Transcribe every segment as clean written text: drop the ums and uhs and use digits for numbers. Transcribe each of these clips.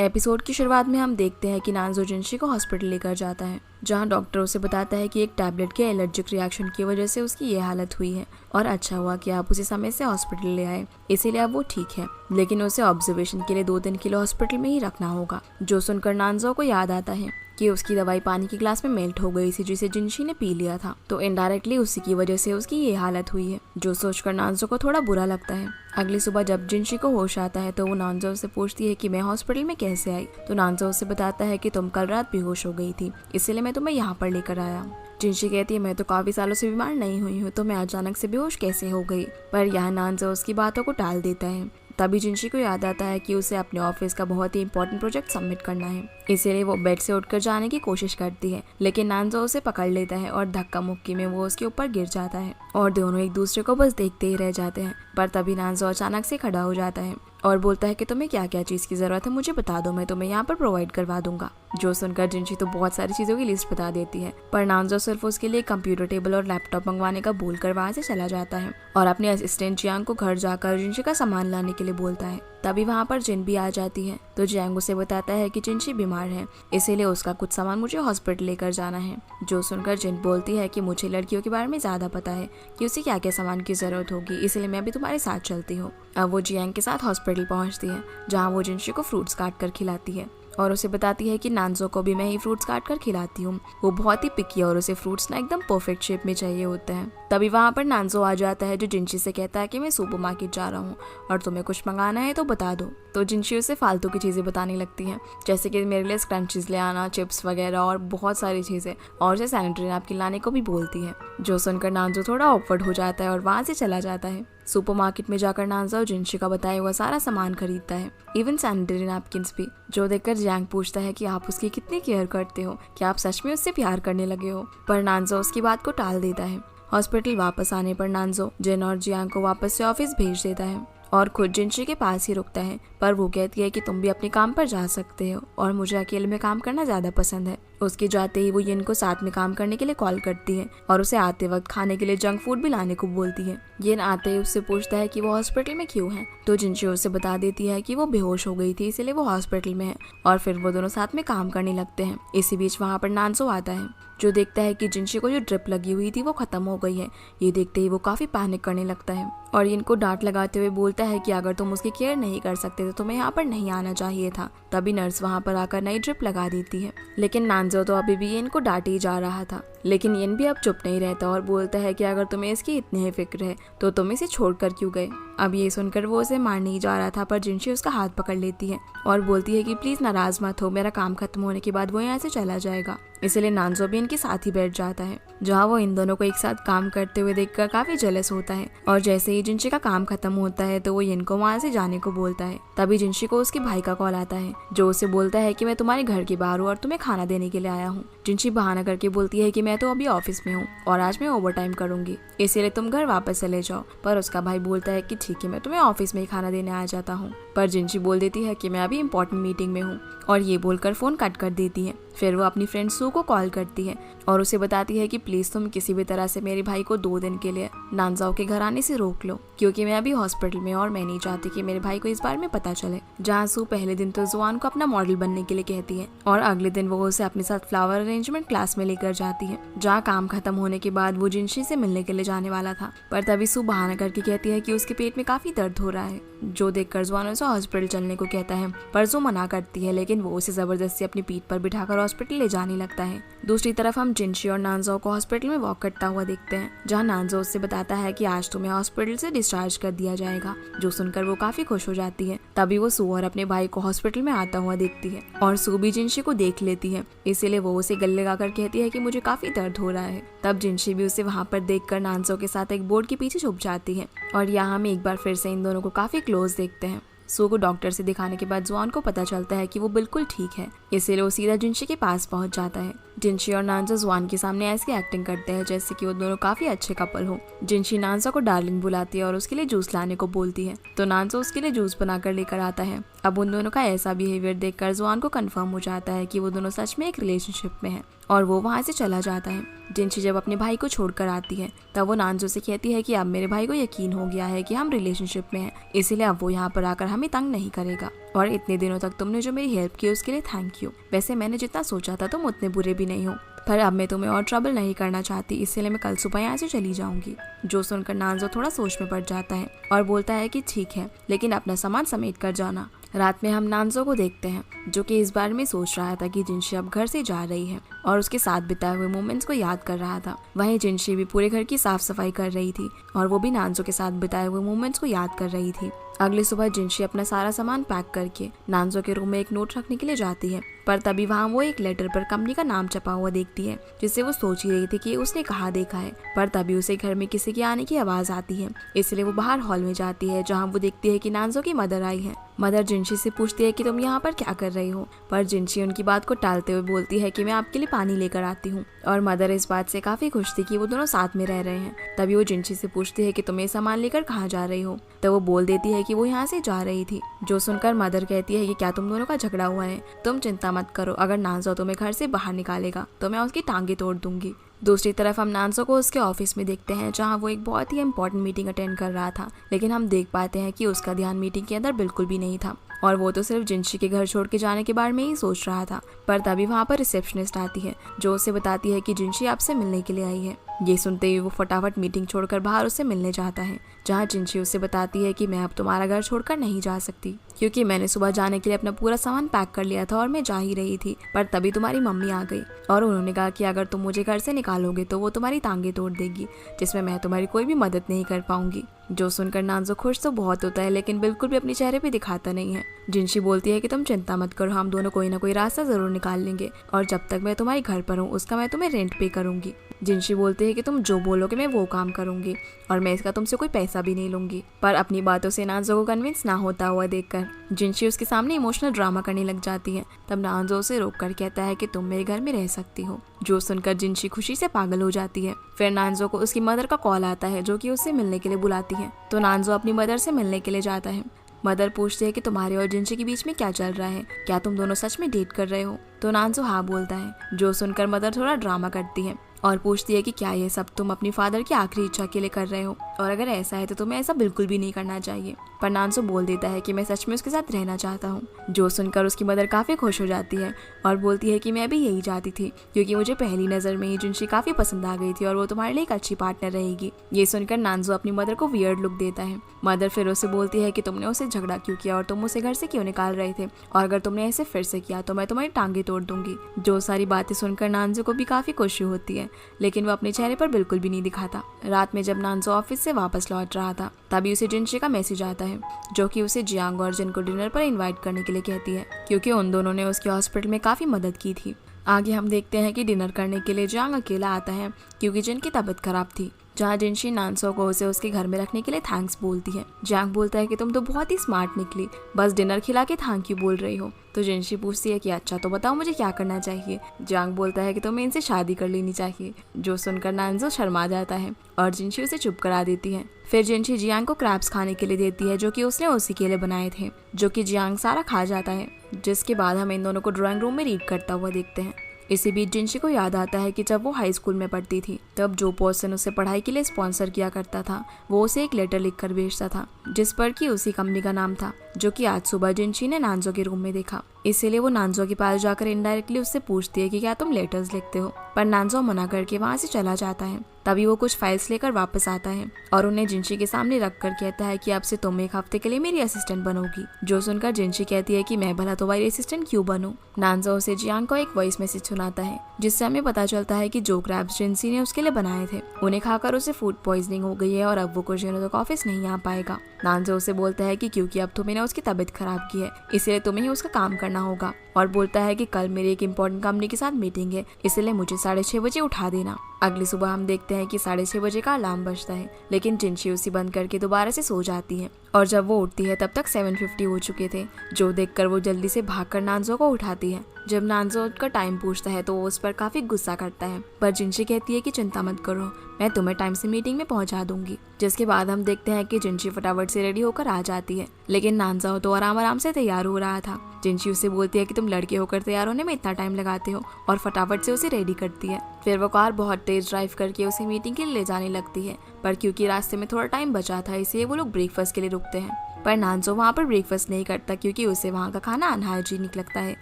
Episode की शुरुआत में हम देखते हैं कि नानजो जिनशी को हॉस्पिटल लेकर जाता है, जहां डॉक्टर उसे बताता है कि एक टैबलेट के एलर्जिक रिएक्शन की वजह से उसकी ये हालत हुई है और अच्छा हुआ कि आप उसे समय से हॉस्पिटल ले आए, इसीलिए अब वो ठीक है, लेकिन उसे ऑब्जर्वेशन के लिए 2 दिन के लिए हॉस्पिटल में ही रखना होगा। जो सुनकर नानजो को याद आता है कि उसकी दवाई पानी की ग्लास में मेल्ट हो गई थी जिसे जिनशी ने पी लिया था, तो इनडायरेक्टली उसी की वजह से उसकी ये हालत हुई है, जो सोचकर नानजो को थोड़ा बुरा लगता है। अगली सुबह जब जिनशी को होश आता है तो वो नानजो से पूछती है कि मैं हॉस्पिटल में कैसे आई, तो नानजो उसे बताता है कि तुम कल रात बेहोश हो गई थी, इसलिए मैं तुम्हें यहाँ पर लेकर आया। जिनशी कहती है मैं तो काफी सालों से बीमार नहीं हुई हूँ, तो मैं अचानक से बेहोश कैसे हो गई, पर यहाँ नानजो उसकी बातों को टाल देता है। तभी जिनशी को याद आता है कि उसे अपने ऑफिस का बहुत ही इंपॉर्टेंट प्रोजेक्ट सबमिट करना है, इसीलिए वो बेड से उठकर जाने की कोशिश करती है, लेकिन नानजो उसे पकड़ लेता है और धक्का मुक्की में वो उसके ऊपर गिर जाता है और दोनों एक दूसरे को बस देखते ही रह जाते हैं। पर तभी नानजो अचानक से खड़ा हो जाता है और बोलता है कि तुम्हें क्या क्या चीज़ की ज़रूरत है मुझे बता दो, मैं तुम्हें यहाँ पर प्रोवाइड करवा दूंगा। जो सुनकर जिनशी तो बहुत सारी चीज़ों की लिस्ट बता देती है, पर नानजो सिर्फ उसके लिए कंप्यूटर टेबल और लैपटॉप मंगवाने का बोलकर वहाँ से चला जाता है और अपने असिस्टेंट जियांग को घर जाकर जिनशी का सामान लाने के लिए बोलता है। तभी वहाँ पर जिन भी आ जाती है, तो जियांग उसे बताता है कि जिनशी बीमार है, इसीलिए उसका कुछ सामान मुझे हॉस्पिटल लेकर जाना है। जो सुनकर जिन बोलती है कि मुझे लड़कियों के बारे में ज़्यादा पता है कि उसे क्या क्या सामान की ज़रूरत होगी, इसलिए मैं भी तुम्हारे साथ चलती हूँ। अब वो जियांग के साथ हॉस्पिटल पहुँचती है, जहाँ वो जिनशी को फ्रूट्स काट कर खिलाती है और उसे बताती है कि नानजो को भी मैं ही फ्रूट्स काट कर खिलाती हूँ, वो बहुत ही पिकी और उसे फ्रूट्स ना एकदम परफेक्ट शेप में चाहिए होते हैं। तभी वहाँ पर नानजो आ जाता है, जो जिनशी से कहता है कि मैं सुपरमार्केट जा रहा हूँ और तुम्हें कुछ मंगाना है तो बता दो। तो जिनशी उसे फालतू की चीज़ें बताने लगती हैं, जैसे कि मेरे लिए स्क्रंचीज ले आना, चिप्स वगैरह और बहुत सारी चीज़ें, और उसे सैनिटरी नैपकिन लाने को भी बोलती है। जो सुनकर नानजो थोड़ा ऑकवर्ड हो जाता है और वहाँ से चला जाता है। सुपरमार्केट में जाकर नानजो जिनशी का बताया हुआ सारा सामान खरीदता है, इवन सैनिटरी नैपकिन्स भी। जो देखकर जियांग पूछता है कि आप उसकी कितनी केयर करते हो, क्या आप सच में उससे प्यार करने लगे हो, पर नानजो उसकी बात को टाल देता है। हॉस्पिटल वापस आने पर नानजो जिन और जियांग को वापस से ऑफिस भेज देता है और खुद जिनशी के पास ही रुकता है, पर वो कहती है कि तुम भी अपने काम पर जा सकते हो और मुझे अकेले में काम करना ज़्यादा पसंद है। उसके जाते ही वो यिन को साथ में काम करने के लिए कॉल करती है और उसे आते वक्त खाने के लिए जंक फूड भी लाने को बोलती है। यिन आते ही उससे पूछता है कि वो हॉस्पिटल में क्यों है, तो जिनशी उसे बता देती है कि वो बेहोश हो गई थी, इसलिए वो हॉस्पिटल में है, और फिर वो दोनों साथ में काम करने लगते हैं। इसी बीच वहाँ पर नानजो आता है, जो देखता है कि जिनशी को जो ड्रिप लगी हुई थी वो खत्म हो गई है। ये देखते ही वो काफी पैनिक करने लगता है और इनको डांट लगाते हुए बोलता है कि अगर तुम उसकी केयर नहीं कर सकते तो तुम्हें यहाँ पर नहीं आना चाहिए था। तभी नर्स वहाँ पर आकर नई ड्रिप लगा देती है, लेकिन नानजो तो अभी भी इनको डांटे ही जा रहा था। लेकिन यिन भी अब चुप नहीं रहता और बोलता है कि अगर तुम्हें इसकी इतनी ही फिक्र है तो तुम इसे छोड़कर क्यों गए। अब ये सुनकर वो उसे मारने ही जा रहा था, पर जिनशी उसका हाथ पकड़ लेती है और बोलती है कि प्लीज नाराज मत हो, मेरा काम खत्म होने के बाद वो यहाँ से चला जाएगा। इसलिए नानजो भी इनके साथ ही बैठ जाता है, जहाँ वो इन दोनों को एक साथ काम करते हुए देखकर काफी जेलस होता है। और जैसे ही जिनशी का काम खत्म होता है तो वो यिन को वहाँ से जाने को बोलता है। तभी जिनशी को उसके भाई का कॉल आता है, जो उसे बोलता है कि मैं तुम्हारे घर के बाहर हूँ और तुम्हें खाना देने के लिए आया हूँ। जिनशी बहाना करके बोलती है कि मैं तो अभी ऑफिस में हूँ और आज मैं ओवर टाइम करूंगी, इसीलिए तुम घर वापस चले जाओ। पर उसका भाई बोलता है कि ठीक है, मैं तुम्हें ऑफिस में ही खाना देने आ जाता हूँ। पर जिनशी बोल देती है कि मैं अभी इंपॉर्टेंट मीटिंग में हूँ और ये बोलकर फोन कट कर देती है। फिर वो अपनी फ्रेंड सू को कॉल करती है और उसे बताती है कि प्लीज तुम किसी भी तरह से मेरे भाई को 2 दिन के लिए नानजाओ के घर आने से रोक लो, क्योंकि मैं अभी हॉस्पिटल में और मैं नहीं चाहती कि मेरे भाई को इस बारे में पता चले। जहाँ सू पहले दिन तो जुआन को अपना मॉडल बनने के लिए कहती है और अगले दिन वो उसे अपने साथ फ्लावर अरेंजमेंट क्लास में लेकर जाती है, जहाँ काम खत्म होने के बाद वो जिनशी से मिलने के लिए जाने वाला था। पर तभी सू बहाना करके कहती है कि उसके पेट में काफी दर्द हो रहा है। जो देखकर जुआन उसे हॉस्पिटल चलने को कहता है, पर जू मना करती है, लेकिन वो उसे जबरदस्ती अपनी पीठ पर बिठाकर हॉस्पिटल ले जाने लगता है। दूसरी तरफ हम जिनशी और नानजाओ को हॉस्पिटल में वॉक करता हुआ देखते हैं, जहाँ नानजाओ उससे बताता है कि आज तुम्हें हॉस्पिटल से डिस्चार्ज कर दिया जाएगा। जो सुनकर वो काफी खुश हो जाती है। तभी वो सू और अपने भाई को हॉस्पिटल में आता हुआ देखती है और सू भी जिनशी को देख लेती है, इसीलिए वो उसे गले लगाकर कहती है कि मुझे काफी दर्द हो रहा है। तब जिनशी भी उसे वहाँ पर देखकर नानजाओ के साथ एक बोर्ड के पीछे छुप जाती है और यहाँ हम एक बार फिर से इन दोनों को काफी क्लोज देखते हैं। सू को डॉक्टर से दिखाने के बाद जुआन को पता चलता है कि वो बिल्कुल ठीक है, इसीलिए वो सीधा जिनशी के पास पहुंच जाता है। जिनशी और नानजा जुआन के सामने ऐसी एक्टिंग करते हैं जैसे कि वो दोनों काफी अच्छे कपल हो। जिनशी नानजा को डार्लिंग बुलाती है और उसके लिए जूस लाने को बोलती है, तो नानजा उसके लिए जूस बनाकर लेकर आता है। अब उन दोनों का ऐसा बिहेवियर देखकर जुआन को कंफर्म हो जाता है कि वो दोनों सच में एक रिलेशनशिप में हैं और वो वहाँ से चला जाता है। जिनशी जब अपने भाई को छोड़कर आती है तब वो नानजो से कहती है कि अब मेरे भाई को यकीन हो गया है कि हम रिलेशनशिप में हैं, इसीलिए अब वो यहाँ पर आकर हमें तंग नहीं करेगा और इतने दिनों तक तुमने जो मेरी हेल्प की उसके लिए थैंक यू। वैसे मैंने जितना सोचा था तुम उतने बुरे भी नहीं हो, पर अब मैं तुम्हें और ट्रबल नहीं करना चाहती, इसलिए मैं कल सुबह यहाँ से चली जाऊंगी। जो सुनकर नानजो थोड़ा सोच में पड़ जाता है और बोलता है कि ठीक है, लेकिन अपना सामान समेट कर जाना। रात में हम नानजो को देखते हैं जो कि इस बारे में सोच रहा था कि जिनशी अब घर से जा रही है और उसके साथ बिताए हुए मोमेंट्स को याद कर रहा था। वहीं जिनशी भी पूरे घर की साफ सफाई कर रही थी और वो भी नानजो के साथ बिताए हुए मोमेंट्स को याद कर रही थी। अगली सुबह जिनशी अपना सारा सामान पैक करके नानजो के रूम में एक नोट रखने के लिए जाती है, पर तभी वहाँ वो एक लेटर पर कंपनी का नाम छपा हुआ देखती है, जिससे वो सोच ही रही थी कि उसने कहाँ देखा है। पर तभी उसे घर में किसी के आने की आवाज आती है, इसलिए वो बाहर हॉल में जाती है जहाँ वो देखती है कि नानजो की मदर आई है। मदर जिनशी से पूछती है कि तुम यहाँ पर क्या कर रही हो, पर जिनशी उनकी बात को टालते हुए बोलती है कि मैं आपके लिए पानी लेकर आती हूँ। और मदर इस बात से काफी खुश थी कि वो दोनों साथ में रह रहे हैं। तभी वो जिनशी से पूछती है कि तुम ये सामान लेकर कहाँ जा रही हो, तो वो बोल देती है कि वो यहाँ से जा रही थी। जो सुनकर मदर कहती है कि क्या तुम दोनों का झगड़ा हुआ है, तुम चिंता मत करो, अगर नानजो तुम्हें घर से बाहर निकालेगा तो मैं उसकी टांगे तोड़ दूंगी। दूसरी तरफ हम नानजो को उसके ऑफिस में देखते हैं जहाँ वो एक बहुत ही इम्पोर्टेंट मीटिंग अटेंड कर रहा था, लेकिन हम देख पाते हैं कि उसका ध्यान मीटिंग के अंदर बिल्कुल भी नहीं था और वो तो सिर्फ जिनशी के घर छोड़ के जाने के बारे में ही सोच रहा था। पर तभी वहाँ पर रिसेप्शनिस्ट आती है जो उसे बताती है कि जिनशी आपसे मिलने के लिए आई है। ये सुनते ही वो फटाफट मीटिंग छोड़कर बाहर उससे मिलने जाता है, जहाँ जिनशी उसे बताती है कि मैं अब तुम्हारा घर छोड़कर नहीं जा सकती, क्योंकि मैंने सुबह जाने के लिए अपना पूरा सामान पैक कर लिया था और मैं जा ही रही थी। पर तभी तुम्हारी मम्मी आ गई और उन्होंने कहा कि अगर तुम मुझे घर से निकालोगे तो वो तुम्हारी टांगे तोड़ देगी, जिसमें मैं तुम्हारी कोई भी मदद नहीं कर पाऊंगी। जो सुनकर नानजो खुश तो बहुत होता है, लेकिन बिल्कुल भी अपने चेहरे पे दिखाता नहीं है। जिनशी बोलती है कि तुम चिंता मत करो, हम दोनों कोई ना कोई रास्ता जरूर निकाल लेंगे और जब तक मैं तुम्हारे घर पर हूँ उसका मैं तुम्हें रेंट पे करूंगी। जिनशी बोलती है कि तुम जो बोलोगे मैं वो काम करूंगी और मैं इसका तुमसे कोई पैसा भी नहीं लूंगी। पर अपनी बातों से नानजो को कन्विंस ना होता हुआ देखकर जिनशी उसके सामने इमोशनल ड्रामा करने लग जाती है। तब नानजो उसे रोक कर कहता है कि तुम मेरे घर में रह सकती हो। जो सुनकर जिनशी खुशी से पागल हो जाती है। फिर नानजो को उसकी मदर का कॉल आता है जो कि उससे मिलने के लिए बुलाती है, तो नानजो अपनी मदर से मिलने के लिए जाता है। मदर पूछती है कि तुम्हारे और जिनशी के बीच में क्या चल रहा है, क्या तुम दोनों सच में डेट कर रहे हो, तो नानजो हाँ बोलता है। जो सुनकर मदर थोड़ा ड्रामा करती है और पूछती है कि क्या ये सब तुम अपनी फादर की आखिरी इच्छा के लिए कर रहे हो, और अगर ऐसा है तो तुम्हें ऐसा बिल्कुल भी नहीं करना चाहिए। पर नानजो बोल देता है कि मैं सच में उसके साथ रहना चाहता हूँ। जो सुनकर उसकी मदर काफी खुश हो जाती है और बोलती है कि मैं भी यही चाहती थी, क्योंकि मुझे पहली नजर में ही जिनशी काफी पसंद आ गई थी और वो तुम्हारे लिए एक अच्छी पार्टनर रहेगी। ये सुनकर नानजो अपनी मदर को वियर्ड लुक देता है। मदर फिर उसे बोलती है कि तुमने उसे झगड़ा क्यों किया और तुम उसे घर से क्यों निकाल रहे थे, और अगर तुमने ऐसे फिर से किया तो मैं तुम्हारी टांगे तोड़ दूंगी। जो सारी बातें सुनकर नानजो को भी काफी खुशी होती है, लेकिन वो अपने चेहरे पर बिल्कुल भी नहीं दिखाता। रात में जब नानजो ऑफिस से वापस लौट रहा था तभी उसे जिनशी का मैसेज आता है जो कि उसे जियांग और जिन को डिनर पर इनवाइट करने के लिए कहती है, क्योंकि उन दोनों ने उसके हॉस्पिटल में काफी मदद की थी। आगे हम देखते हैं कि डिनर करने के लिए जियांग अकेला आता है क्योंकि जिन की तबीयत खराब थी, जहाँ जिनशी नानजो को उसे उसके घर में रखने के लिए थैंक्स बोलती है। जियांग बोलता है कि तुम तो बहुत ही स्मार्ट निकली, बस डिनर खिला के थैंक यू बोल रही हो। तो जिनशी पूछती है कि अच्छा तो बताओ मुझे क्या करना चाहिए। जियांग बोलता है कि तुम्हें इनसे शादी कर लेनी चाहिए। जो सुनकर नानजो शर्मा जाता है और जिनशी उसे चुप करा देती है। फिर जिनशी जियांग को क्रैब्स खाने के लिए देती है जो कि उसने उसी के लिए बनाए थे, जो कि जियांग सारा खा जाता है। जिसके बाद हम इन दोनों को ड्राइंग रूम में रीड करता हुआ देखते हैं। इसी बीच जिनशी को याद आता है कि जब वो हाई स्कूल में पढ़ती थी तब जो पर्सन उसे पढ़ाई के लिए स्पॉन्सर किया करता था वो उसे एक लेटर लिखकर भेजता था जिस पर कि उसी कंपनी का नाम था, जो कि आज सुबह जिनशी ने नानजो के रूम में देखा। इसीलिए वो नानजो के पास जाकर इनडायरेक्टली उससे पूछती है कि क्या तुम लेटर्स लिखते हो, पर नानजो मना करके वहाँ से चला जाता है। तभी वो कुछ फाइल्स लेकर वापस आता है और उन्हें जिनशी के सामने रख कर कहता है कि अब से तुम एक हफ्ते के लिए मेरी असिस्टेंट बनोगी। जो सुनकर जिनशी कहती है कि मैं भला तुम्हारी असिस्टेंट क्यों बनूं। नानजो उसे जियांग को एक वॉइस मैसेज सुनाता है जिससे हमें पता चलता है कि जो क्रैब्स जिनशी ने उसके लिए बनाए थे उन्हें खाकर उसे फूड पॉइजनिंग हो गई है और अब वो कुछ दिनों तक ऑफिस नहीं आ पाएगा। नानजो उसे बोलता है कि क्योंकि अब तुम्हें उसकी तबीयत खराब की है इसलिए तुम्हें ही उसका काम करना होगा, और बोलता है कि कल मेरी एक इम्पोर्टेंट कंपनी के साथ मीटिंग है इसलिए मुझे 6:30 बजे उठा देना। अगली सुबह हम देखते हैं कि 6:30 बजे का अलार्म बजता है, लेकिन जिनशी उसे बंद करके दोबारा से सो जाती है और जब वो उठती है तब तक 7:50 हो चुके थे। जो देखकर वो जल्दी से भागकर नानजो को उठाती है। जब नानजो का टाइम पूछता है तो वो उस पर काफी गुस्सा करता है, पर जिनशी कहती है कि चिंता मत करो, मैं तुम्हें टाइम से मीटिंग में पहुंचा दूंगी। जिसके बाद हम देखते हैं कि जिनशी फटाफट से रेडी होकर आ जाती है, लेकिन नानजो तो आराम आराम से तैयार हो रहा था। जिनशी उसे बोलती है कि तुम लड़के होकर तैयार होने में इतना टाइम लगाते हो, और फटाफट से उसे रेडी करती है। फिर वो कार बहुत तेज ड्राइव करके उसे मीटिंग के लिए ले जाने लगती है, पर क्योंकि रास्ते में थोड़ा टाइम बचा था इसलिए वो लोग ब्रेकफास्ट के लिए रुकते हैं। पर नानजो वहाँ पर ब्रेकफास्ट नहीं करता क्योंकि उसे वहाँ का खाना अनहाइजीनिक लगता है।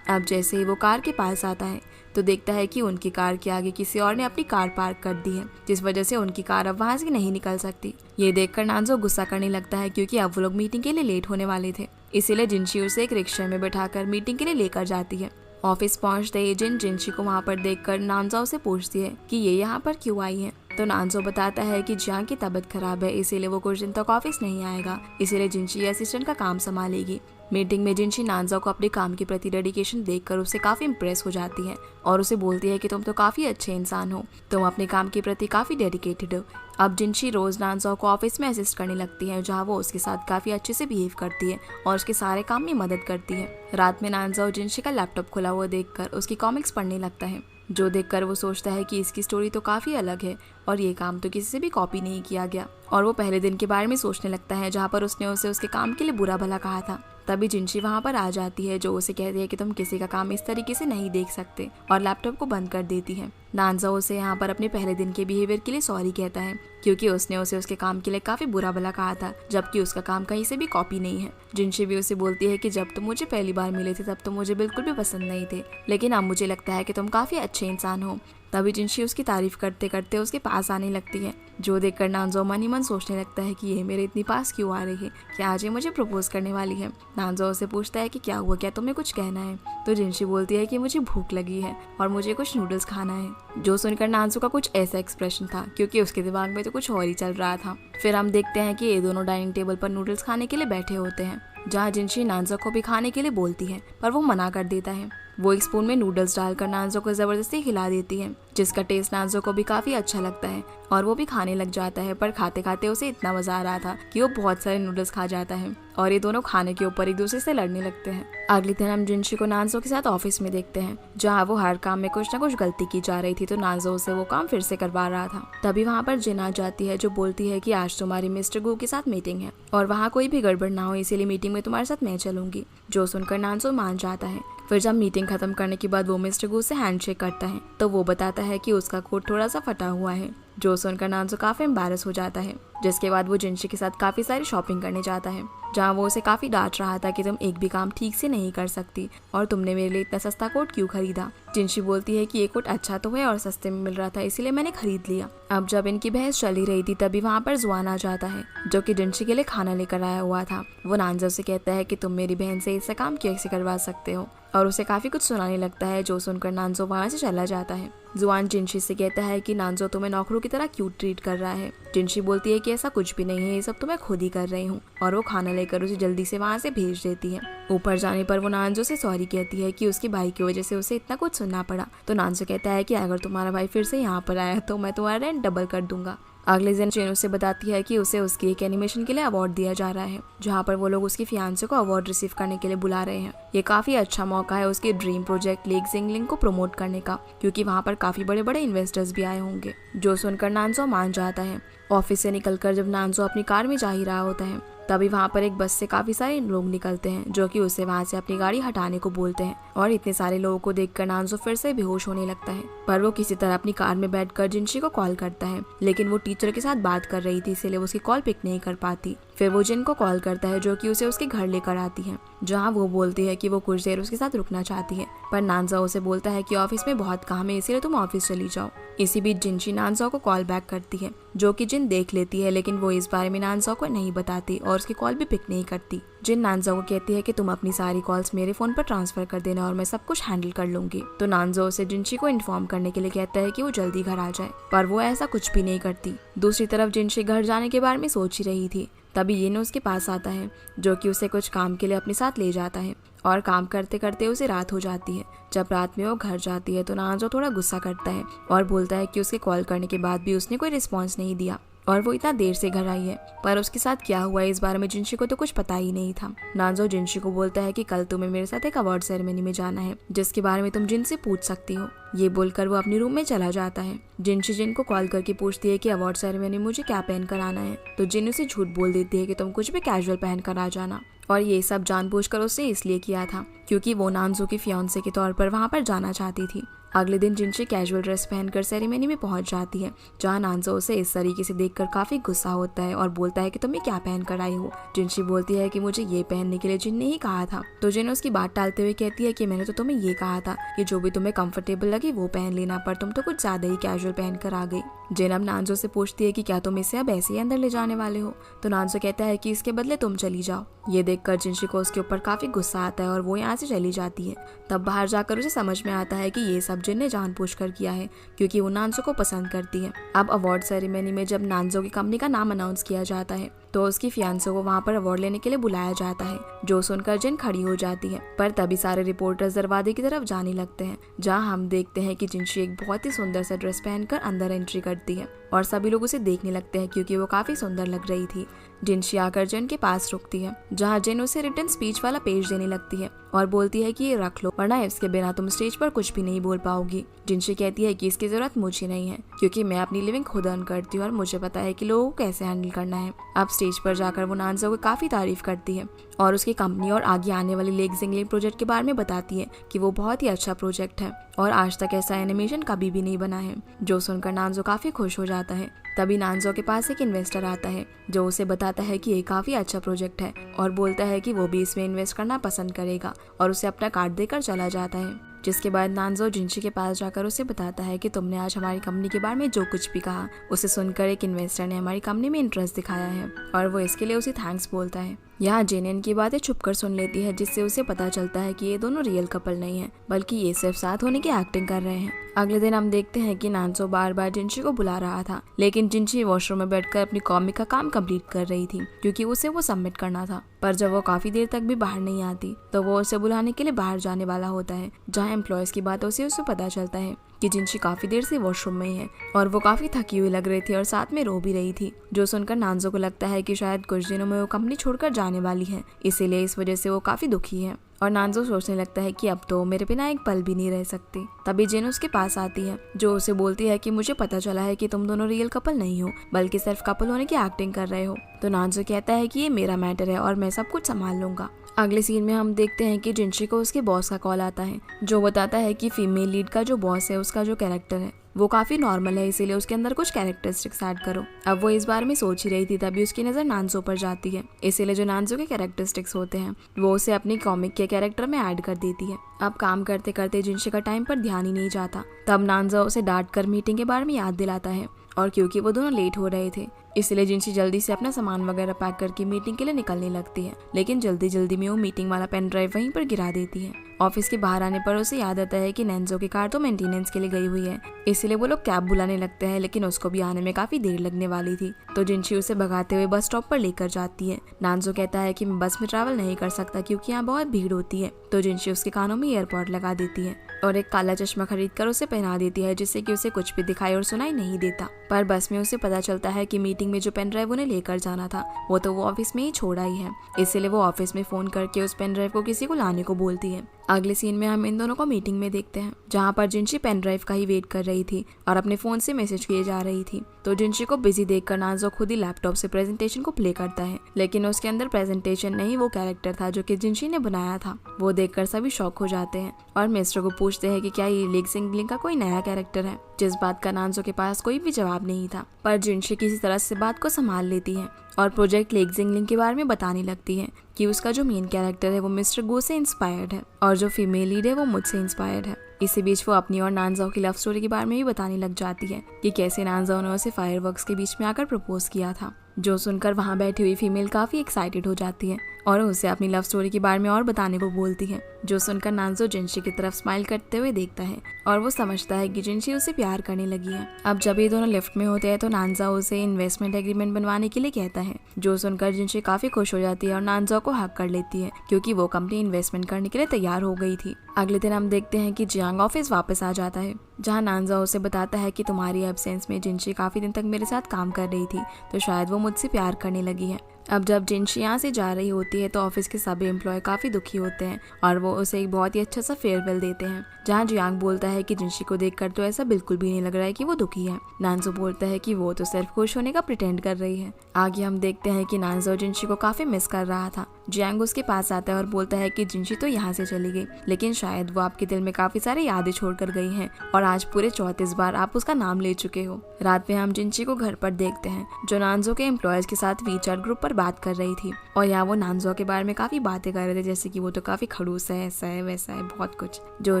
अब जैसे ही वो कार के पास आता है तो देखता है कि उनकी कार के आगे किसी और ने अपनी कार पार्क कर दी है, जिस वजह से उनकी कार अब वहाँ से नहीं निकल सकती। ये देखकर नानजो गुस्सा करने लगता है क्योंकि अब वो लोग मीटिंग के लिए लेट होने वाले थे। इसीलिए जिनशी उसे एक रिक्शा में बैठाकर मीटिंग के लिए लेकर जाती है। ऑफिस पहुंचते ही जिनशी को वहाँ पर देखकर नानजो से पूछती है कि ये यहाँ पर क्यों आई है। तो नानजो बताता है कि जियांग की तबीयत खराब है, इसीलिए वो कुछ दिन तक ऑफिस नहीं आएगा, इसीलिए जिनशी असिस्टेंट का काम संभालेगी। मीटिंग में जिनशी नानजो को अपने काम के प्रति डेडिकेशन देखकर उससे काफी इम्प्रेस हो जाती है और उसे बोलती है कि तुम तो काफी अच्छे इंसान हो, तुम अपने काम के प्रति काफी डेडिकेटेड हो। अब जिनशी रोज नानजो को ऑफिस में असिस्ट करने लगती है, जहाँ वो उसके साथ काफी अच्छे से बिहेव करती है और उसके सारे काम में मदद करती है। रात में नानजो जिनशी का लैपटॉप खुला हुआ देखकर उसकी कॉमिक्स पढ़ने लगता है, जो देखकर वो सोचता है कि इसकी स्टोरी तो काफी अलग है और ये काम तो किसी से भी कॉपी नहीं किया गया। और वो पहले दिन के बारे में सोचने लगता है जहाँ पर उसने उसे उसके काम के लिए बुरा भला कहा था। तभी जिनशी वहाँ पर आ जाती है, जो उसे कहती है कि तुम किसी का काम इस तरीके से नहीं देख सकते, और लैपटॉप को बंद कर देती है। नानजो उसे यहाँ पर अपने पहले दिन के बिहेवियर के लिए सॉरी कहता है क्योंकि उसने उसे उसके काम के लिए काफी बुरा भला कहा था, जबकि उसका काम कहीं से भी कॉपी नहीं है। जिनशी भी उसे बोलती है कि जब तुम मुझे पहली बार मिले थे तब तुम मुझे बिल्कुल भी पसंद नहीं थे, लेकिन अब मुझे लगता है कि तुम काफी अच्छे इंसान हो। तभी जिनशी उसकी तारीफ करते करते उसके पास आने लगती है, जो देखकर नानजो मन ही मन सोचने लगता है कि ये मेरे इतनी पास क्यों आ रही है, क्या आज ये मुझे प्रपोज करने वाली है। नानजो उसे पूछता है कि क्या हुआ, क्या तुम्हें कुछ कहना है। तो जिनशी बोलती है कि मुझे भूख लगी है और मुझे कुछ नूडल्स खाना है। जो सुनकर नानजो का कुछ ऐसा एक्सप्रेशन था क्योंकि उसके दिमाग में तो कुछ और ही चल रहा था। फिर हम देखते हैं कि ये दोनों डाइनिंग टेबल पर नूडल्स खाने के लिए बैठे होते हैं, जहाँ जिनशी नानजो को भी खाने के लिए बोलती है पर वो मना कर देता है। वो एक स्पून में नूडल्स डालकर नानजो को जबरदस्ती खिला देती है, जिसका टेस्ट नानजो को भी काफी अच्छा लगता है और वो भी खाने लग जाता है। पर खाते खाते उसे इतना मजा आ रहा था कि वो बहुत सारे नूडल्स खा जाता है और ये दोनों खाने के ऊपर एक दूसरे से लड़ने लगते हैं। अगले दिन हम जिनशी को नानजो के साथ ऑफिस में देखते हैं, जहाँ वो हर काम में कुछ न कुछ गलती की जा रही थी, तो नानजो से वो काम फिर से करवा रहा था। तभी वहाँ पर जिन आ जाती है, जो बोलती है कि आज तुम्हारी मिस्टर गू के साथ मीटिंग है और वहाँ कोई भी गड़बड़ ना हो, इसीलिए मीटिंग में तुम्हारे साथ मैं चलूंगी। जो सुनकर नानजो मान जाता है। फिर जब मीटिंग खत्म करने के बाद वो मिस्टर गू से हैंडशेक करता है, तो वो बताता है कि उसका कोट थोड़ा सा फटा हुआ है, जो सुनकर नानजो काफी एम्बैरस हो जाता है। जिसके बाद वो जिनशी के साथ काफी सारी शॉपिंग करने जाता है, जहाँ वो उसे काफी डांट रहा था कि तुम एक भी काम ठीक से नहीं कर सकती और तुमने मेरे लिए इतना सस्ता कोट क्यों खरीदा। जिनशी बोलती है कि ये कोट अच्छा तो है और सस्ते में मिल रहा था, इसीलिए मैंने खरीद लिया। अब जब इनकी बहस चली रही थी तभी वहाँ पर जुआन आ जाता है, जो कि जिनशी के लिए खाना लेकर आया हुआ था। वो नानजो से कहता है कि तुम मेरी बहन से ऐसा काम कैसे करवा सकते हो, और उसे काफी कुछ सुनाने लगता है, जो सुनकर नानजो वहाँ से चला जाता है। जुआन जिनशी से कहता है कि नानजो तुम्हें नौकरों की तरह क्यों ट्रीट कर रहा है। जिनशी बोलती है कि ऐसा कुछ भी नहीं है, ये सब तो मैं खुद ही कर रही हूँ, और वो खाना लेकर उसे जल्दी से वहाँ से भेज देती है। ऊपर जाने पर वो नानजो से सॉरी कहती है कि उसके भाई की वजह से उसे इतना कुछ सुनना पड़ा। तो नानजो कहता है कि अगर तुम्हारा भाई फिर से यहाँ पर आया तो मैं तुम्हारा रेंट डबल कर दूंगा। अगले दिन जिन उसे बताती है कि उसे उसकी एक एनिमेशन के लिए अवार्ड दिया जा रहा है, जहाँ पर वो लोग उसकी फियांसे को अवार्ड रिसीव करने के लिए बुला रहे हैं। ये काफी अच्छा मौका है उसके ड्रीम प्रोजेक्ट लीग जिंगलिंग को प्रमोट करने का, क्योंकि वहाँ पर काफी बड़े बड़े इन्वेस्टर्स भी आए होंगे। जो सुनकर नानजो मान जाता है। ऑफिस से निकलकर जब नानजो अपनी कार में जा ही रहा होता है, तभी वहाँ पर एक बस से काफी सारे लोग निकलते हैं, जो कि उसे वहाँ से अपनी गाड़ी हटाने को बोलते हैं। और इतने सारे लोगों को देखकर नानजो फिर से बेहोश होने लगता है, पर वो किसी तरह अपनी कार में बैठकर जिनशी को कॉल करता है, लेकिन वो टीचर के साथ बात कर रही थी, इसलिए वो उसकी कॉल पिक नहीं कर पाती। फिर वो जिन को कॉल करता है, जो कि उसे उसके घर लेकर आती है, जहाँ वो बोलती है कि वो कुछ देर उसके साथ रुकना चाहती है। पर नानजो उसे बोलता है कि ऑफिस में बहुत काम है, इसीलिए तुम ऑफिस चली जाओ। इसी बीच जिनशी नानजो को कॉल बैक करती है, जो कि जिन देख लेती है, लेकिन वो इस बारे में नानजो को नहीं बताती और उसकी कॉल भी पिक नहीं करती। जिन नानजो को कहती है कि तुम अपनी सारी कॉल्स मेरे फोन पर ट्रांसफर कर देना और मैं सब कुछ हैंडल कर लूंगी। तो नानजो उसे जिनशी को इन्फॉर्म करने के लिए कहता है कि वो जल्दी घर आ जाए, पर वो ऐसा कुछ भी नहीं करती। दूसरी तरफ जिनशी घर जाने के बारे में सोच ही रही थी, तभी येन उसके पास आता है, जो कि उसे कुछ काम के लिए अपने साथ ले जाता है, और काम करते करते उसे रात हो जाती है। जब रात में वो घर जाती है तो नानजो थोड़ा गुस्सा करता है और बोलता है कि उसके कॉल करने के बाद भी उसने कोई रिस्पॉन्स नहीं दिया और वो इतना देर से घर आई है, पर उसके साथ क्या हुआ इस बारे में जिनशी को तो कुछ पता ही नहीं था। नानजो जिनशी को बोलता है कि कल तुम्हें मेरे साथ एक अवार्ड सेरेमनी में जाना है, जिसके बारे में तुम जिन से पूछ सकती हो। ये बोलकर वो अपने रूम में चला जाता है। जिनशी जिन को कॉल करके पूछती है कि अवार्ड सेरेमनी मुझे क्या पहन कर आना है, तो जिन उसे झूठ बोल देती है कि तुम कुछ भी कैजुअल पहन कर आ जाना, और ये सब जानबूझकर उसने इसलिए किया था क्योंकि वो नानजो की फियांसे के तौर पर वहाँ पर जाना चाहती थी। अगले दिन जिनशी कैजुअल ड्रेस पहनकर सेरेमनी में पहुंच जाती है, जहां नानजो उसे इस तरीके से देखकर काफी गुस्सा होता है और बोलता है कि तुम ये क्या पहन कर आई हो। जिनशी बोलती है कि मुझे ये पहनने के लिए जिन ने ही कहा था। तो जिन उसकी बात टालते हुए कहती है कि मैंने तो तुम्हें ये कहा था कि जो भी तुम्हें कंफर्टेबल लगे वो पहन लेना, पर तुम तो कुछ ज्यादा ही कैजुअल पहन कर आ गई। जिन अब नानजो से पूछती है कि क्या तुम इसे अब ऐसे ही अंदर ले जाने वाले हो। तो नानजो कहता है कि इसके बदले तुम चली जाओ। ये देखकर जिनशी को उसके ऊपर काफी गुस्सा आता है और वो यहाँ से चली जाती है। तब बाहर जाकर उसे समझ में आता है कि ये सब जिन ने जानबूझकर किया है, क्योंकि वो नानजो को पसंद करती है। अब अवार्ड सेरेमनी में जब नानजो की कंपनी का नाम अनाउंस किया जाता है तो उसकी फियांसे को वहाँ पर अवार्ड लेने के लिए बुलाया जाता है, जो सुनकर जिन खड़ी हो जाती है। पर तभी सारे रिपोर्टर्स दरवाजे की तरफ जाने लगते हैं, जहाँ हम देखते हैं कि जिनशी एक बहुत ही सुंदर सा ड्रेस पहनकर अंदर एंट्री करती है और सभी लोग उसे देखने लगते हैं क्योंकि वो काफी सुंदर लग रही थी। जिनशी आकर जिन के पास रुकती है, जहाँ जिन उसे रिटर्न स्पीच वाला पेज देने लगती है और बोलती है कि ये रख लो, वरना इसके बिना तुम स्टेज पर कुछ भी नहीं बोल पाओगी। जिनशी कहती है कि इसकी जरूरत मुझे नहीं है, क्योंकि मैं अपनी लिविंग खुद अर्न करती हूँ और मुझे पता है कि लोगों को कैसे हैंडल करना है। अब स्टेज पर जाकर वो नानजो को काफी तारीफ करती है और उसकी कंपनी और आगे आने वाले लेक जिंगलिंग प्रोजेक्ट के बारे में बताती है कि वो बहुत ही अच्छा प्रोजेक्ट है और आज तक ऐसा एनिमेशन कभी भी नहीं बना है, जो सुनकर नानजो काफी खुश हो जाता है। तभी नानजो के पास एक इन्वेस्टर आता है, जो उसे बताता है कि ये काफी अच्छा प्रोजेक्ट है और बोलता है कि वो भी इसमें इन्वेस्ट करना पसंद करेगा और उसे अपना कार्ड देकर चला जाता है। जिसके बाद नानजो जिनशी के पास जाकर उसे बताता है कि तुमने आज हमारी कंपनी के बारे में जो कुछ भी कहा, उसे सुनकर एक इन्वेस्टर ने हमारी कंपनी में इंटरेस्ट दिखाया है और वो इसके लिए उसे थैंक्स बोलता है। यहाँ जिन इनकी बातें छुपकर सुन लेती है, जिससे उसे पता चलता है कि ये दोनों रियल कपल नहीं है, बल्कि ये सिर्फ साथ होने की एक्टिंग कर रहे हैं। अगले दिन हम देखते हैं कि नानजो बार बार जिनशी को बुला रहा था, लेकिन जिनशी वॉशरूम में बैठकर अपनी कॉमिक का काम कंप्लीट कर रही थी, क्योंकि उसे वो सबमिट करना था। पर जब वो काफी देर तक भी बाहर नहीं आती तो वो उसे बुलाने के लिए बाहर जाने वाला होता है, जहाँ एम्प्लॉयज की बातों से उसे पता चलता है कि जिनशी काफी देर से वॉशरूम में ही है और वो काफी थकी हुई लग रही थी और साथ में रो भी रही थी, जो सुनकर नानजो को लगता है कि शायद कुछ दिनों में वो कंपनी छोड़कर जाने वाली है, इसीलिए इस वजह से वो काफी दुखी है। और नानजो सोचने लगता है कि अब तो मेरे बिना एक पल भी नहीं रह सकती। तभी जिन उसके पास आती है, जो उसे बोलती है कि मुझे पता चला है कि तुम दोनों रियल कपल नहीं हो, बल्कि सिर्फ कपल होने की एक्टिंग कर रहे हो। तो नानजो कहता है कि ये मेरा मैटर है और मैं सब कुछ संभाल लूंगा। अगले सीन में हम देखते हैं कि जिनशी को उसके बॉस का कॉल आता है, जो बताता है कि फीमेल लीड का जो बॉस है उसका जो कैरेक्टर है वो काफी नॉर्मल है, इसीलिए उसके अंदर कुछ कैरेक्टरिस्टिक्स ऐड करो। अब वो इस बारे में सोच ही रही थी, तभी उसकी नजर नानजो पर जाती है, इसीलिए जो नानजो के कैरेक्टरिस्टिक्स होते हैं वो उसे अपनी कॉमिक के कैरेक्टर में ऐड कर देती है। अब काम करते करते जिनशी का टाइम पर ध्यान ही नहीं जाता, तब नानजो उसे डांट कर मीटिंग के बारे में याद दिलाता है और क्योंकि वो दोनों लेट हो रहे थे, इसलिए जिनशी जल्दी से अपना सामान वगैरह पैक करके मीटिंग के लिए निकलने लगती है, लेकिन जल्दी जल्दी में वो मीटिंग वाला पेन ड्राइव वहीं पर गिरा देती है। ऑफिस के बाहर आने पर उसे याद आता है कि नैन्जो की कार तो मेंटेनेंस के लिए गई हुई है, इसलिए वो लोग कैब बुलाने लगते हैं, लेकिन उसको भी आने में काफी देर लगने वाली थी। तो जिनशी उसे भगाते हुए बस स्टॉप पर लेकर जाती है। नानजो कहता है कि मैं बस में ट्रैवल नहीं कर सकता क्योंकि यहाँ बहुत भीड़ होती है, तो जिनशी उसके कानों में ईयरपॉड लगा देती है और एक काला चश्मा खरीद कर उसे पहना देती है, जिससे कि उसे कुछ भी दिखाई और सुनाई नहीं देता। पर बस में उसे पता चलता है कि मीटिंग में जो पेन ड्राइव उन्हें लेकर जाना था वो तो वो ऑफिस में ही छोड़ आई है, इसलिए वो ऑफिस में फोन करके उस पेन ड्राइव को किसी को लाने को बोलती है। अगले सीन में हम इन दोनों को मीटिंग में देखते हैं, जहाँ पर जिनशी पेन ड्राइव का ही वेट कर रही थी और अपने फोन से मैसेज किए जा रही थी। तो जिनशी को बिजी देखकर नानजो खुद ही लैपटॉप से प्रेजेंटेशन को प्ले करता है, लेकिन उसके अंदर प्रेजेंटेशन नहीं वो कैरेक्टर था जो कि जिनशी ने बनाया था। वो देखकर सभी शॉक हो जाते हैं और मिस्टर को पूछते हैं कि क्या ये लेक जिंगलिंग का कोई नया कैरेक्टर है, जिस बात का नानजो के पास कोई भी जवाब नहीं था। पर जिनशी किसी तरह से बात को संभाल लेती है और प्रोजेक्ट लेक जिंगलिंग के बारे में बताने लगती है कि उसका जो मेन कैरेक्टर है वो मिस्टर गो से इंस्पायर्ड है और जो फीमेल लीड है वो मुझसे इंस्पायर्ड है। इसी बीच वो अपनी और नानजाओ की लव स्टोरी के बारे में भी बताने लग जाती है कि कैसे नानजाओ ने उसे फायरवर्क्स के बीच में आकर प्रपोज किया था, जो सुनकर वहाँ बैठी हुई फीमेल काफी एक्साइटेड हो जाती है और उसे अपनी लव स्टोरी के बारे में और बताने को बोलती है, जो सुनकर नानजो जिनशी की तरफ स्माइल करते हुए देखता है और वो समझता है कि जिनशी उसे प्यार करने लगी है। अब जब ये दोनों लिफ्ट में होते हैं तो नानजाओ उसे इन्वेस्टमेंट एग्रीमेंट बनवाने के लिए कहता है, जो सुनकर जिनशी काफी खुश हो जाती है और नानजाओ को हक कर लेती है क्योंकि वो कंपनी इन्वेस्टमेंट करने के लिए तैयार हो गई थी। अगले दिन हम देखते हैं कि जियांग ऑफिस वापस आ जाता है, जहाँ नानजाओ उसे बताता है कि तुम्हारी एब्सेंस में जिनशी काफी दिन तक मेरे साथ काम कर रही थी, तो शायद वो मुझसे प्यार करने लगी है। अब जब जिनशी यहाँ से जा रही होती है तो ऑफिस के सभी एम्प्लॉय काफी दुखी होते हैं और वो उसे एक बहुत ही अच्छा सा फेयरवेल देते हैं, जहाँ जियांग बोलता है कि जिनशी को देखकर तो ऐसा बिल्कुल भी नहीं लग रहा है कि वो दुखी है। नानजो बोलता है कि वो तो सिर्फ खुश होने का प्रिटेंड कर रही है। आगे हम देखते हैं कि नानजो जिनशी को काफी मिस कर रहा था। जियांग उसके पास आता है और बोलता है कि जिनशी तो यहाँ से चली गई, लेकिन शायद वो आपके दिल में काफी सारी यादें छोड़कर गई हैं और आज पूरे 34 बार आप उसका नाम ले चुके हो। रात में हम जिनशी को घर पर देखते हैं, जो नानजो के एम्प्लॉयज के साथ वीचैट ग्रुप पर बात कर रही थी और यहाँ वो नानजो के बारे में काफी बातें कर रहे थे, जैसे कि वो तो काफी खड़ूस है, ऐसा है वैसा है, बहुत कुछ। जो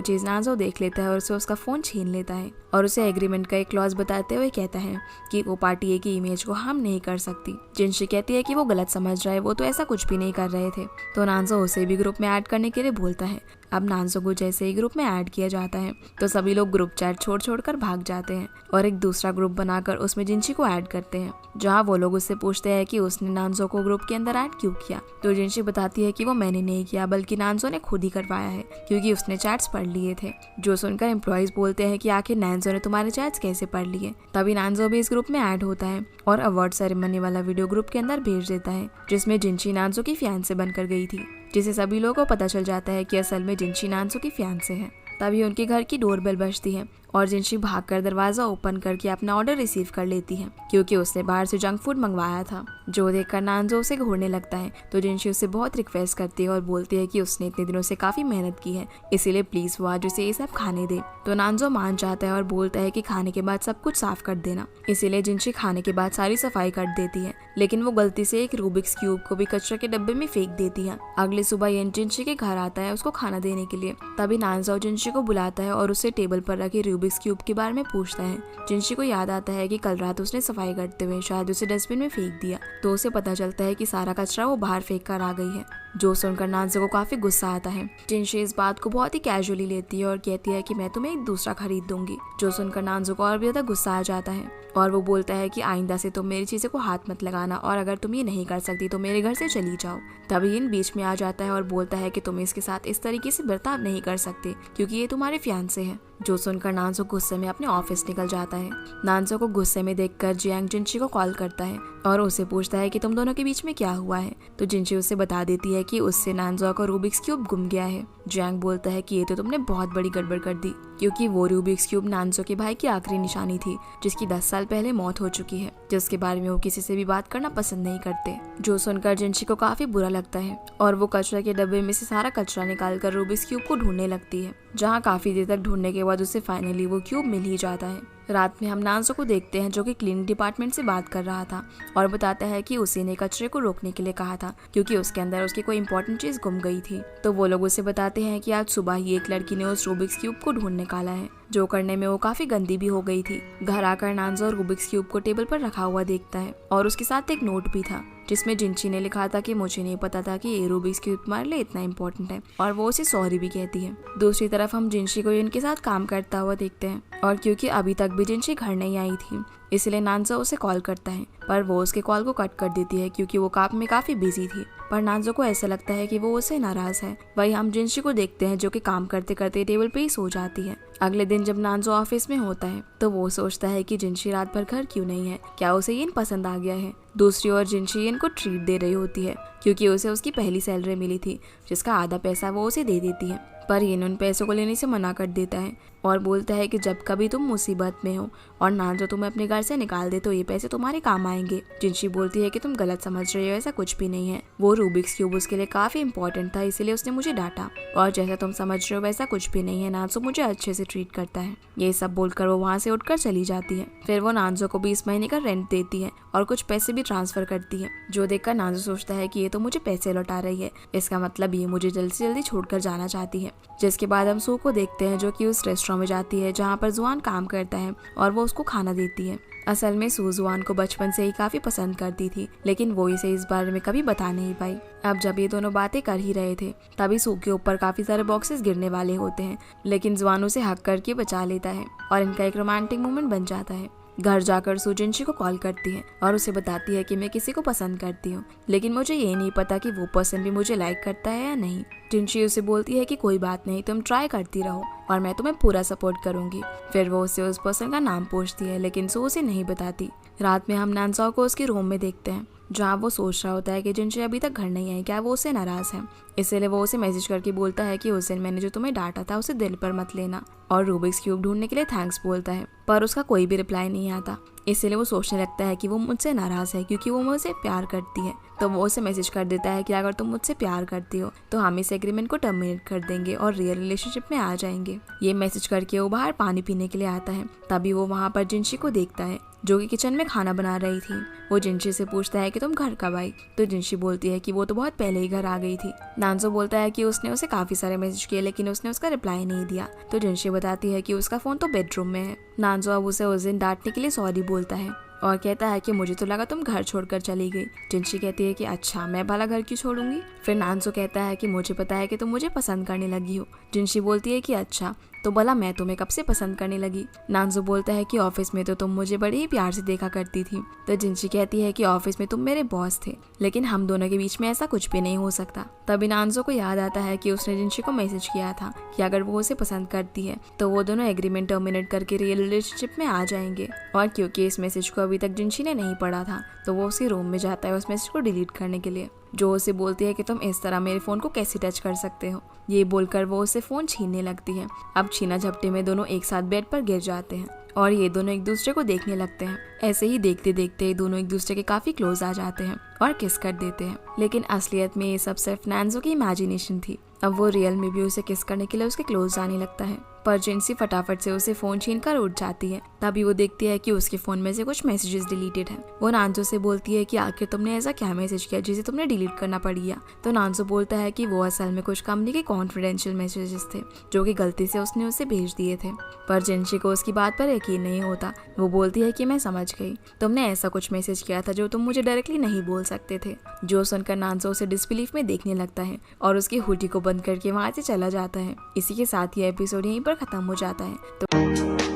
चीज नानजो देख लेता है और उसे उसका फोन छीन लेता है और उसे एग्रीमेंट का एक क्लॉज बताते हुए कहता है कि वो पार्टी ए की इमेज को हार्म नहीं कर सकती। जिनशी कहती है कि वो गलत समझ रहा है, वो तो ऐसा कुछ भी नहीं कर रहे थे। तो नानजो उसे भी ग्रुप में ऐड करने के लिए बोलता है। अब नानजो को जैसे ही ग्रुप में ऐड किया जाता है तो सभी लोग ग्रुप चैट छोड़ कर भाग जाते हैं और एक दूसरा ग्रुप बनाकर उसमें जिनशी को ऐड करते हैं, जहाँ वो लोग उससे पूछते हैं कि उसने नानजो को ग्रुप के अंदर ऐड क्यों किया। तो जिनशी बताती है कि वो मैंने नहीं किया, बल्कि नानजो ने खुद ही करवाया है, क्योंकि उसने चैट्स पढ़ लिए थे। जो सुनकर एम्प्लॉयज बोलते हैं कि आखिर नानजो ने तुम्हारे चैट्स कैसे पढ़ लिए। तभी नानजो भी इस ग्रुप में ऐड होता है और अवार्ड सेरेमनी वाला वीडियो ग्रुप के अंदर भेज देता है, जिसमें जिनशी नानजो की फियांसे बनकर गई थी, जिसे सभी लोगों को पता चल जाता है कि असल में जिनशी नानजो की फियांसे है। तभी उनके घर की डोरबेल बजती है और जिनशी भागकर दरवाजा ओपन करके अपना ऑर्डर रिसीव कर लेती है, क्योंकि उसने बाहर से जंक फूड मंगवाया था। जो देखकर नानजो उसे घूरने लगता है तो जिनशी उससे बहुत रिक्वेस्ट करती है और बोलती है कि उसने इतने दिनों से काफी मेहनत की है, इसीलिए प्लीज वो आज उसे ये सब खाने दे। तो नानजो मान जाता है और बोलता है कि खाने के बाद सब कुछ साफ कर देना। इसीलिए जिनशी खाने के बाद सारी सफाई कर देती है, लेकिन वो गलती से एक रूबिक्स क्यूब को भी कचरे के डब्बे में फेंक देती है। अगली सुबह येन जिनशी के घर आता है उसको खाना देने के लिए। तभी नानजो जिनशी को बुलाता है और उसे टेबल पर रखे रूबिक्स क्यूब के बारे में पूछता है। जिनशी को याद आता है कि कल रात उसने सफाई करते हुए शायद उसे डस्टबिन में फेंक दिया, तो उसे पता चलता है कि सारा कचरा वो बाहर फेंक कर आ गई है। जो सुनकर नानजो को काफी गुस्सा आता है। जिनशी इस बात को बहुत ही कैजुअली लेती है और कहती है कि मैं तुम्हें एक दूसरा खरीद दूंगी। जो सुनकर नानजो को और भी ज्यादा गुस्सा आ जाता है और वो बोलता है कि आइंदा से तुम मेरी चीजों को हाथ मत लगाना और अगर तुम ये नहीं कर सकती तो मेरे घर से चली जाओ। तभी इन बीच में आ जाता है और बोलता है कि तुम इसके साथ इस तरीके से बर्ताव नहीं कर सकते, क्योंकि ये तुम्हारे फियांसे है। जो सुनकर नानजो गुस्से में अपने ऑफिस निकल जाता है। नानजो को गुस्से में देखकर जियांग जिनशी को कॉल करता है और उसे पूछता है कि तुम दोनों के बीच में क्या हुआ है। तो जिनशी उसे बता देती है कि उससे नानजो का रूबिक्स क्यूब गुम गया है। जियांग बोलता है कि ये तो तुमने बहुत बड़ी गड़बड़ कर दी, क्योंकि वो रूबिक्स क्यूब नानजो के भाई की आखिरी निशानी थी, जिसकी 10 साल पहले मौत हो चुकी है, जिसके बारे में वो किसी से भी बात करना पसंद नहीं करते। जो सुनकर जिनशी को काफी बुरा लगता है और वो कचरे के डब्बे में से सारा कचरा निकालकर रूबिक्स क्यूब को ढूंढने लगती है, जहाँ काफी देर तक ढूंढने के बाद उसे फाइनली वो क्यूब मिल ही जाता है। रात में हम नानजो को देखते हैं, जो कि क्लीनिंग डिपार्टमेंट से बात कर रहा था और बताता है कि उसी ने कचरे को रोकने के लिए कहा था, क्योंकि उसके अंदर उसकी कोई इंपॉर्टेंट चीज गुम गई थी। तो वो लोग उसे बताते हैं कि आज सुबह ही एक लड़की ने उस रूबिक्स क्यूब को ढूंढ निकाला है, जो करने में वो काफी गंदी भी हो गई थी। घर आकर नानजो रूबिक्स क्यूब को टेबल पर रखा हुआ देखता है और उसके साथ एक नोट भी था, जिसमें जिनशी ने लिखा था कि मुझे नहीं पता था कि ये रूबिक्स क्यूब तुम्हारे लिए इतना इम्पोर्टेंट है, और वो उसे सॉरी भी कहती है। दूसरी तरफ हम जिनशी को इनके साथ काम करता हुआ देखते हैं और क्योंकि अभी तक भी जिनशी घर नहीं आई थी, इसलिए नानजो उसे कॉल करता है, पर वो उसके कॉल को कट कर देती है क्योंकि वो काम में काफी बिजी थी। पर नानजो को ऐसा लगता है कि वो उससे नाराज है। वही हम जिनशी को देखते हैं, जो कि काम करते करते टेबल पे ही सो जाती है। अगले दिन जब नानजो ऑफिस में होता है तो वो सोचता है कि जिनशी रात भर घर क्यों नहीं है, क्या उसे येन पसंद आ गया है। दूसरी ओर जिनशी येन को ट्रीट दे रही होती है, क्योंकि उसे उसकी पहली सैलरी मिली थी, जिसका आधा पैसा वो उसे दे देती है। पर येन उन पैसों को लेने से मना कर देता है और बोलता है कि जब कभी तुम मुसीबत में हो और नानजो तुम्हें अपने घर से निकाल दे तो ये पैसे तुम्हारे काम आएंगे। जिनशी बोलती है कि तुम गलत समझ रहे हो, ऐसा कुछ भी नहीं है, वो रूबिक्स क्यूब उसके लिए काफी इंपॉर्टेंट था, इसीलिए उसने मुझे डांटा, और जैसा तुम समझ रहे हो वैसा कुछ भी नहीं है, नानजो मुझे अच्छे से ट्रीट करता है। ये सब बोलकर वो वहाँ से उठकर चली जाती है। फिर वो नानजो को 20 महीने का रेंट देती है और कुछ पैसे भी ट्रांसफर करती है। जो देखकर नानजो सोचता है कि ये तो मुझे पैसे लौटा रही है, इसका मतलब ये मुझे जल्दी से जल्दी छोड़कर जाना चाहती है। जिसके बाद हम सू को देखते हैं, जो कि उस रेस्टोरेंट में जाती है जहाँ पर जुआन काम करता है और वो उसको खाना देती है। असल में सू जुआन को बचपन से ही काफी पसंद करती थी, लेकिन वो इसे इस बारे में कभी बता नहीं पाई। अब जब ये दोनों बातें कर ही रहे थे, तभी सू के ऊपर काफी सारे बॉक्सेस गिरने वाले होते हैं, लेकिन जुआन उसे हक करके बचा लेता है और इनका एक रोमांटिक मोमेंट बन जाता है। घर जाकर सू जिनशी को कॉल करती है और उसे बताती है कि मैं किसी को पसंद करती हूँ, लेकिन मुझे ये नहीं पता कि वो पर्सन भी मुझे लाइक करता है या नहीं। जिनशी उसे बोलती है कि कोई बात नहीं, तुम ट्राई करती रहो और मैं तुम्हें पूरा सपोर्ट करूंगी। फिर वो उसे उस पर्सन का नाम पूछती है, लेकिन सू उसे नहीं बताती। रात में हम नानजो को उसके रूम में देखते हैं जहाँ वो सोच रहा होता है कि जिनसे अभी तक घर नहीं आई, क्या वो उससे नाराज है। इसीलिए वो उसे मैसेज करके बोलता है कि उस दिन मैंने जो तुम्हें डांटा था उसे दिल पर मत लेना, और रूबिक्स क्यूब ढूंढने के लिए थैंक्स बोलता है, पर उसका कोई भी रिप्लाई नहीं आता। इसीलिए वो सोचने लगता है कि वो मुझसे नाराज है क्योंकि वो मुझसे प्यार करती है। तो वो उसे मैसेज कर देता है कि अगर तुम मुझसे प्यार करती हो तो हम इस एग्रीमेंट को टर्मिनेट कर देंगे और रियल रिलेशनशिप में आ जाएंगे। ये मैसेज करके वो बाहर पानी पीने के लिए आता है। तभी वो वहाँ पर जिनशी को देखता है जो कि किचन में खाना बना रही थी। वो जिनशी से पूछता है कि तुम घर कब आई, तो जिनशी बोलती है कि वो तो बहुत पहले ही घर आ गई थी। नानजो बोलता है कि उसने उसे काफी सारे मैसेज किए लेकिन उसने उसका रिप्लाई नहीं दिया। तो जिनशी बताती है कि उसका फोन तो बेडरूम में है। नानजो अब उसे उस दिन डांटने के लिए सॉरी बोलता है और कहता है कि मुझे तो लगा तुम घर छोड़कर चली गई। जिनशी कहती है कि अच्छा, मैं भला घर क्यों छोड़ूंगी। फिर नानजो कहता है कि मुझे पता है कि तुम मुझे पसंद करने लगी हो। जिनशी बोलती है कि अच्छा, तो भला मैं तुम्हें कब से पसंद करने लगी। नानजो बोलता है कि ऑफिस में तो तुम मुझे बड़े ही प्यार से देखा करती थी। तो जिनशी कहती है कि ऑफिस में तुम मेरे बॉस थे, लेकिन हम दोनों के बीच में ऐसा कुछ भी नहीं हो सकता। तभी नानजो को याद आता है कि उसने जिनशी को मैसेज किया था कि अगर वो उसे पसंद करती है तो वो दोनों एग्रीमेंट टर्मिनेट करके रियल रिलेशनशिप में आ जाएंगे। और क्योंकि इस मैसेज को अभी तक जिनशी ने नहीं पढ़ा था तो वो उसके रूम में जाता है उस मैसेज को डिलीट करने के लिए। जो उसे बोलती है कि तुम इस तरह मेरे फोन को कैसे टच कर सकते हो। ये बोलकर वो उसे फोन छीनने लगती है। अब छीना झपटी में दोनों एक साथ बेड पर गिर जाते हैं और ये दोनों एक दूसरे को देखने लगते हैं। ऐसे ही देखते देखते दोनों एक दूसरे के काफी क्लोज आ जाते हैं और किस कर देते हैं। लेकिन असलियत में ये सब सिर्फ नानजो की इमेजिनेशन थी। अब वो रियल में भी उसे किस करने के लिए उसके क्लोज आने लगता है, पर जिनसी फटाफट से उसे फोन छीन कर उठ जाती है। तभी वो देखती है कि उसके फोन में से कुछ मैसेजेस डिलीटेड हैं। वो नानजो से बोलती है कि आखिर तुमने ऐसा क्या मैसेज किया जिसे तुमने डिलीट करना पड़ गया। तो नानजो बोलता है कि वो असल में कुछ कंपनी के कॉन्फिडेंशियल मैसेजेस थे जो कि गलती से उसने उसे भेज दिए थे। पर जिनसी को उसकी बात पर यकीन नहीं होता। वो बोलती है कि मैं समझ गई, तुमने ऐसा कुछ मैसेज किया था जो तुम मुझे डायरेक्टली नहीं बोल सकते थे। जो सुनकर नानजो उसे डिसबिलीफ में देखने लगता है और उसकी हुडी को बंद करके वहां से चला जाता है। इसी के साथ ये एपिसोड यहीं पर खत्म हो जाता है। तो